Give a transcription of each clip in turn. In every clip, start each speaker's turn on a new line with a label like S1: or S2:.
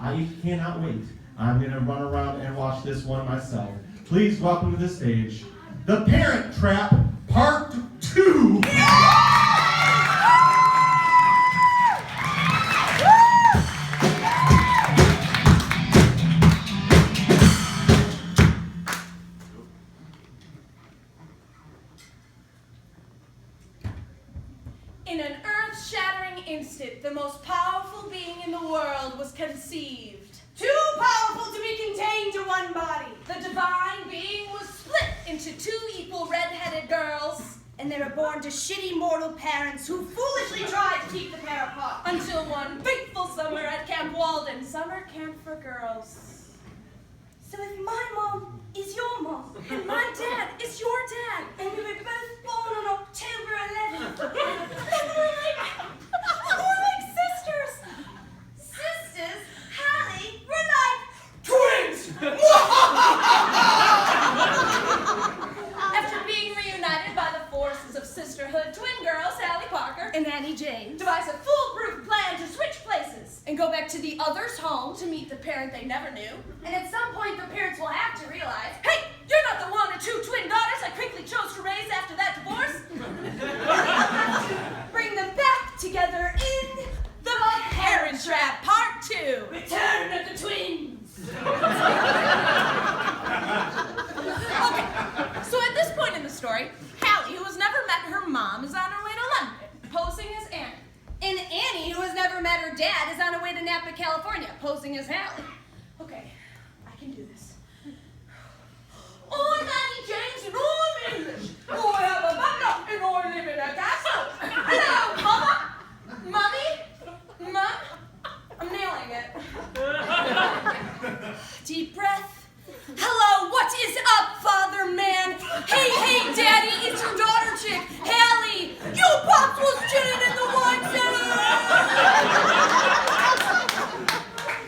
S1: I cannot wait. I'm going to run around and watch this one myself. Please welcome to the stage, The Parent Trap Part 2.
S2: In an earth-shattering instant, the most powerful being in the world was conceived.
S3: Too powerful to be contained to one body.
S2: The divine being was split into two equal red-headed girls,
S3: And they were born to shitty mortal parents who foolishly tried to keep the pair apart.
S2: until one fateful summer at Camp Walden, summer camp for girls.
S3: So if my mom is your mom,
S2: And my dad is your dad.
S3: and we were both born on October 11th,
S2: We're like sisters.
S3: sisters, Hallie, we're like
S1: Twins!
S2: After being reunited by the forces of sisterhood, twin girls, Hallie Parker,
S3: and Annie James.
S2: devise a foolproof plan to switch places and go back to the other's home to meet the parent they never knew.
S3: And at some point, the parents will have to realize,
S2: Hey, you're not the one or two twin daughters I quickly chose to raise after that divorce.
S3: bring them back together in
S2: The Parent Trap Part 2.
S3: Return of the Twins.
S2: Okay, so at this point in the story, Hallie, who has never met her mom, is on her way to London, posing as Annie.
S3: And Annie, who has never met her dad, is on her way to Napa, California, posing as Hallie.
S2: Okay, I can do this. I'm Annie James and I'm English. I have a butler and I live in a castle. Hello, Mama? Mommy? Mom? I'm nailing it.
S3: Deep breath. Hello, what is up, father man? Hey, daddy, it's your daughter chick, Hallie. Your pops was chilling in the wine cellar.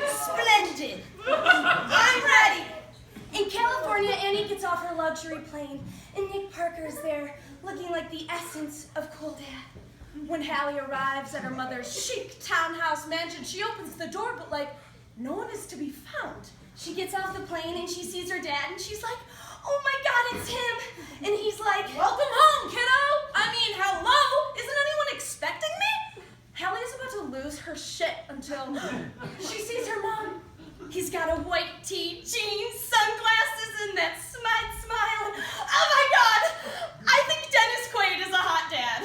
S3: Splendid. I'm ready. In California, Annie gets off her luxury plane, and Nick Parker is there, looking like the essence of cool dad.
S2: When Hallie arrives at her mother's chic townhouse mansion, she opens the door, but no one is to be found.
S3: She gets off the plane and she sees her dad and she's like, oh my God, it's him. And he's like,
S2: Welcome home, kiddo! I mean, hello? Isn't anyone expecting me? Hallie's about to lose her shit until she sees her mom.
S3: he's got a white tee, jeans, sunglasses, and that smile. Oh my God, I think Dennis Quaid is a hot dad.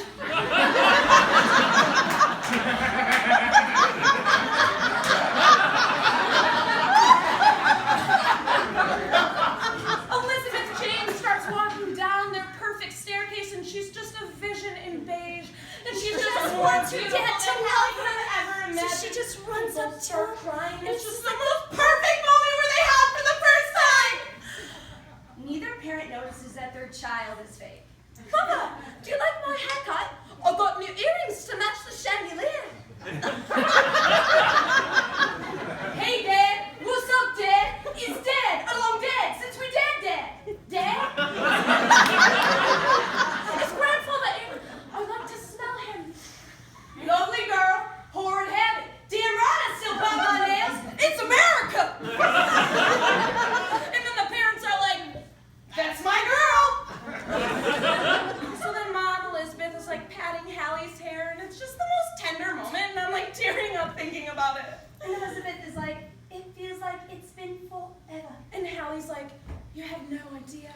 S2: Elizabeth James starts walking down their perfect staircase, and she's just a vision in beige. And she's just
S3: wants her
S2: beautiful
S3: dad to
S2: than
S3: love
S2: Hallie
S3: her.
S2: could ever
S3: So
S2: imagine.
S3: she just runs up to
S2: Start
S3: him.
S2: crying.
S3: And
S2: It's just the most perfect moment where they hug for the first time.
S3: Neither parent notices that their child is fake.
S2: Mama, do you like my haircut? I got new earrings to match the chandelier.
S3: Hey, Dad. What's up, Dad? It's Dad. Along Dad, since we're Dad. Dad?
S2: It's grandfather Aaron. I like to smell him.
S3: Lovely girl. Horrid habit. Damn right I still bite my nails.
S2: It's America! And then the parents are like,
S3: That's my girl.
S2: so then Mom Elizabeth is like patting Hallie's hair, and it's just the most tender moment, and I'm like tearing up thinking about it.
S3: And Elizabeth is like, it feels like it's been forever.
S2: And Hallie's like, you have no idea.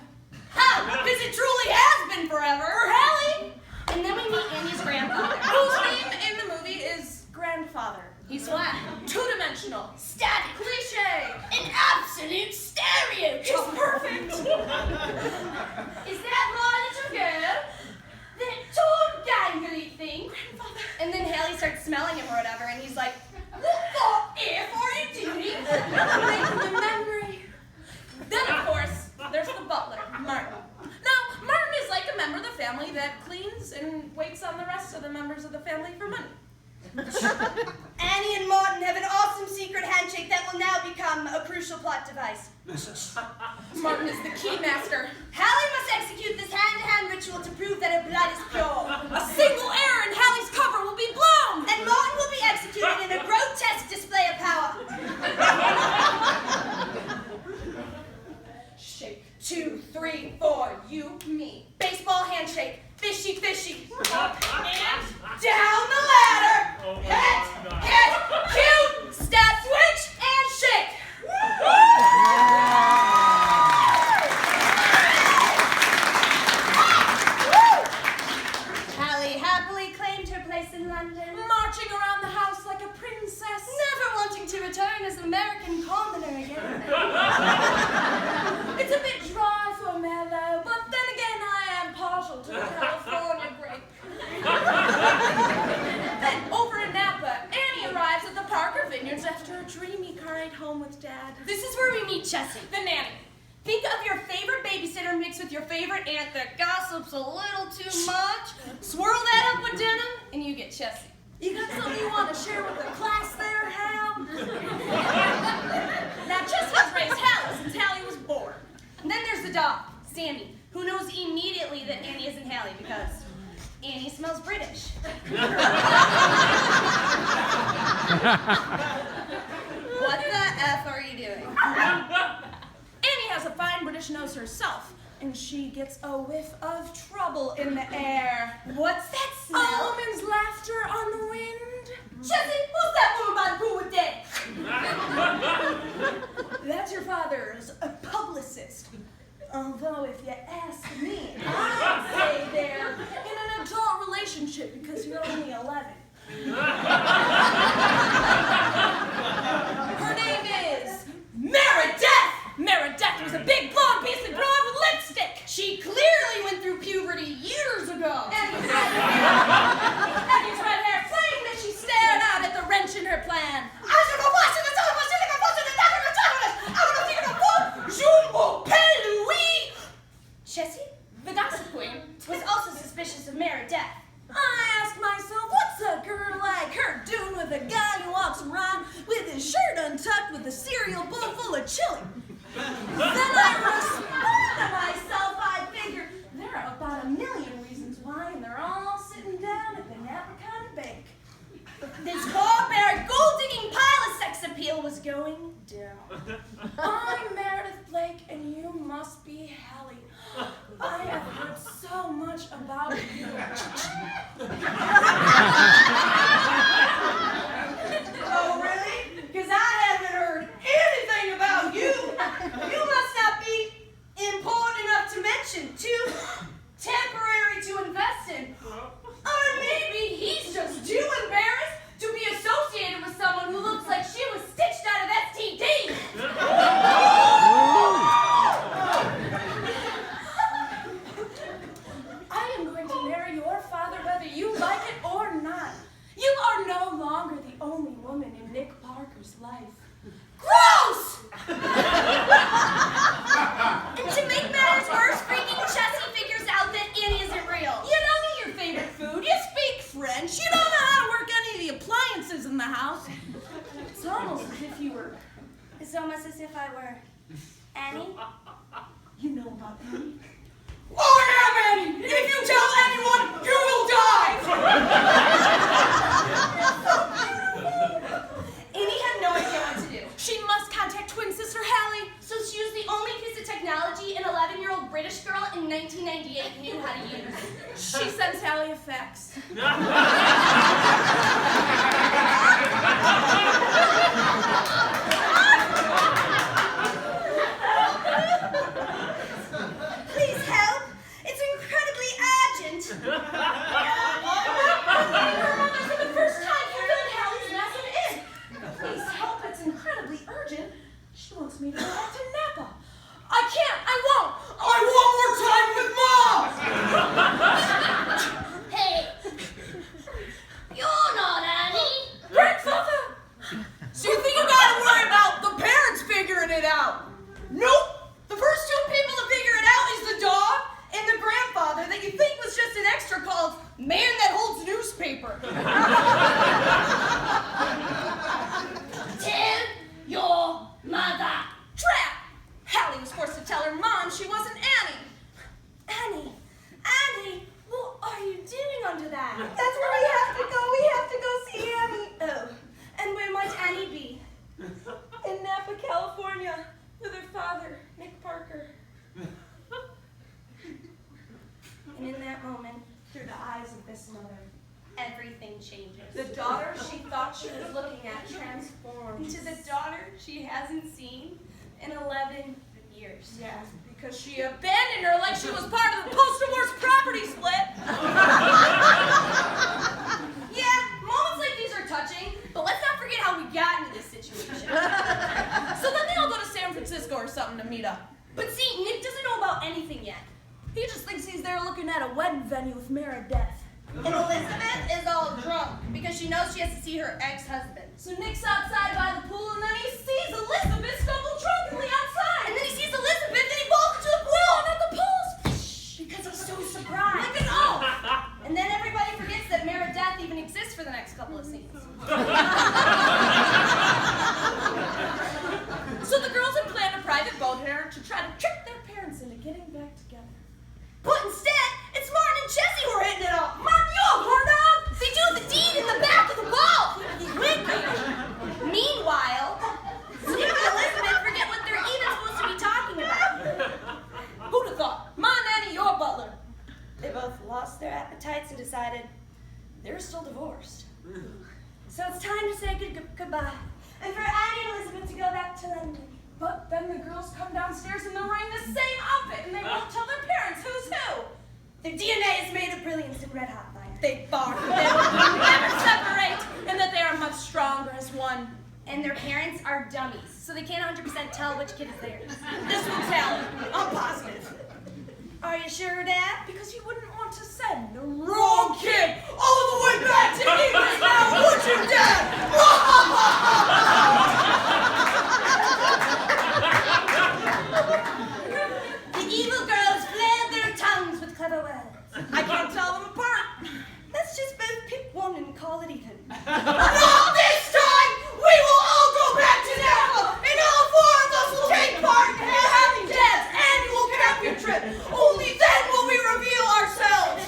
S3: Ha! Because it truly has been forever. For Hallie. And then we meet Annie's grandfather.
S2: Whose name in the movie is Grandfather.
S3: He's flat.
S2: Two-dimensional.
S3: Static.
S2: Cliche.
S3: An absolute stereo.
S2: He's perfect.
S3: Is that my little girl? That tall gangly thing?
S2: Grandfather.
S3: And then Hallie starts smelling him or whatever, and he's like, what the F are you doing?
S2: Making the memory. Then, of course, there's the butler, Martin. Now, Martin is like a member of the family that cleans and waits on the rest of the members of the family for money.
S3: Annie and Martin have an awesome secret handshake that will now become a crucial plot device.
S2: Martin is the key master.
S3: Hallie must execute this hand-to-hand ritual to prove that her blood is pure.
S2: A single error and Hallie's cover will be blown.
S3: And Martin will be executed in a grotesque display of power. American commoner again.
S2: It's a bit dry for mellow, but then again I am partial to the California grape. Then, over in Napa, Annie arrives at the Parker Vineyards after a dreamy car ride home with Dad.
S3: This is where we meet Chessie.
S2: The nanny.
S3: Think of your favorite babysitter mixed with your favorite aunt that gossips a little too much. Swirl that up with denim, and you get Chessie.
S2: You got something you want to share with the class there, Hal? Now, Jessie has raised Hallie since Hallie was born.
S3: And then there's the dog, Sammy, who knows immediately that Annie isn't Hallie because Annie smells British.
S2: What the F are you doing? Annie has a fine British nose herself, and she gets a whiff of trouble in the air.
S3: What's that
S2: A
S3: smell?
S2: woman's laughter on the wind.
S3: Chessie, who's that woman by the pool with Dad?
S2: That's your father's a publicist. Although, if you ask me, I'd say they're in an adult relationship because you're only 11. Her name is Meredith! Meredith was a big blonde beastly broad with lipstick.
S3: She clearly went through puberty years ago.
S2: Eddie's red hair flamed as she stared out at the wrench in her plan.
S3: Chessie, the gossip queen, was also suspicious of Meredith.
S2: I asked myself, what's a girl like her doing with a guy who walks around with his shirt untucked with a cereal bowl full of chili? Then I respond to myself, I figure there are about 1 million reasons why, and they're all sitting down at the Napa County Bank.
S3: This barbaric gold-digging pile of sex appeal was going down.
S2: I'm Meredith Blake, and you must be Hallie. I have heard so much about you.
S3: Oh, really? Because I haven't heard anything about you. You must not be important enough to mention, too temporary to invest in. Or maybe he's just too embarrassed to be associated with someone who looks like she was stitched out of STD.
S2: I am going to marry your father whether you like it or not. You are no longer the only woman in Nick Parker's life.
S3: Gross! And to make matters worse, freaking Chessie figures out that Annie isn't real.
S2: You don't eat your favorite food. You speak French. You don't know how to work any of the appliances in the house. It's almost as if you were.
S3: It's almost as if I were Annie.
S2: You know about Annie.
S3: I am Annie! If you tell anyone, you will die! Annie had no idea what to do.
S2: She must contact twin sister Hallie.
S3: So she used the only piece of technology an 11-year-old British girl in 1998 knew how to use.
S2: She sends Hallie a fax.
S3: Please help! It's incredibly urgent!
S2: For the first time, you filled Hallie's massive in. Please help, it's incredibly urgent. She wants me to go back to Napa. I can't, I won't.
S3: I want more time with Mom! Hey! You're not Annie!
S2: Grandfather!
S3: So you think you gotta worry about the parents figuring it out? Nope! The first two people to figure it out is the dog and the grandfather that you think was just an extra called man that holds newspaper. Tell your mother.
S2: Trap! Hallie was forced to tell her mom she wasn't Annie. Annie, what are you doing under that?
S3: That's where we have to go. We have to go see Annie.
S2: Oh, and where might Annie be? In Napa, California, with her father, Nick Parker. And in that moment, through the eyes of this mother,
S3: Everything changes.
S2: the daughter she thought she was looking at transformed.
S3: To the daughter she hasn't seen in 11 years.
S2: Yeah, because she abandoned her like she was part of the post-divorce property split.
S3: Yeah, moments like these are touching, but let's not forget how we got into this situation.
S2: something to meet up.
S3: But see, Nick doesn't know about anything yet.
S2: He just thinks he's there looking at a wedding venue with Meredith.
S3: And Elizabeth is all drunk because she knows she has to see her ex-husband.
S2: So Nick's outside by the pool, and then he sees Elizabeth stumble drunkenly outside.
S3: And then he sees Elizabeth and he falls into the pool.
S2: And at the pool,
S3: Because he's so surprised.
S2: like an oh.
S3: And then everybody forgets that Meredith even exists for the next couple of scenes.
S2: So the girls had planned a private boat here to try to trick their parents into getting back together.
S3: But instead, it's Martin and Jessie who are hitting it off.
S2: Martin, you a horn dog?
S3: They do the deed in the back of the boat. Meanwhile, Nick and Elizabeth forget what they're even supposed to be talking about.
S2: Who'd have thought? My nanny, your butler.
S3: They both lost their appetites and decided they're still divorced. So it's time to say goodbye. And for Annie and Elizabeth to go back to London.
S2: But then the girls come downstairs and they're wearing the same outfit, and they won't tell their parents who's who.
S3: Their DNA is made of brilliance and red hot fire.
S2: They bargain they will never separate, and that they are much stronger as one.
S3: And their parents are dummies, so they can't 100% tell which kid is theirs.
S2: This will tell. I'm positive.
S3: Are you sure, Dad?
S2: Because you wouldn't want to send the wrong kid all the way back to England now, would you, Dad?
S3: The evil girls flared their tongues with clever words.
S2: I can't tell them apart.
S3: Let's just both pick one and call it even.
S2: Not this time! We will all go back to Napa, and all four of us will take part in having Dad's annual camping trip. Only then will we reveal ourselves.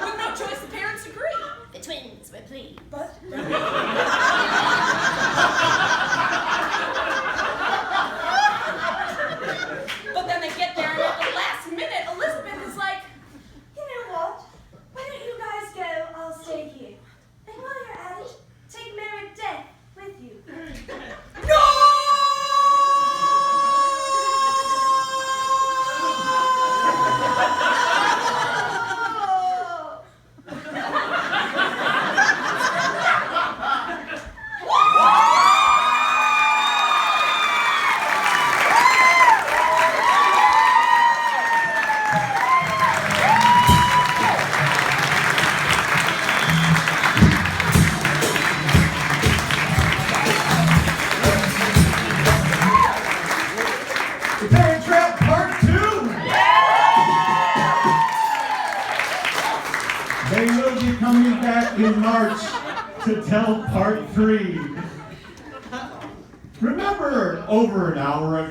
S2: With no choice, the parents agree.
S3: The twins were pleased.
S2: But then they get there, and at the last minute, Elizabeth is like,
S3: You know what? Why don't you guys go? I'll stay here. And while you're at it, take Meredith with you.
S2: no!
S1: The Parent Trap Part 2! They will be coming back in March to tell Part 3. Remember, over an hour ago,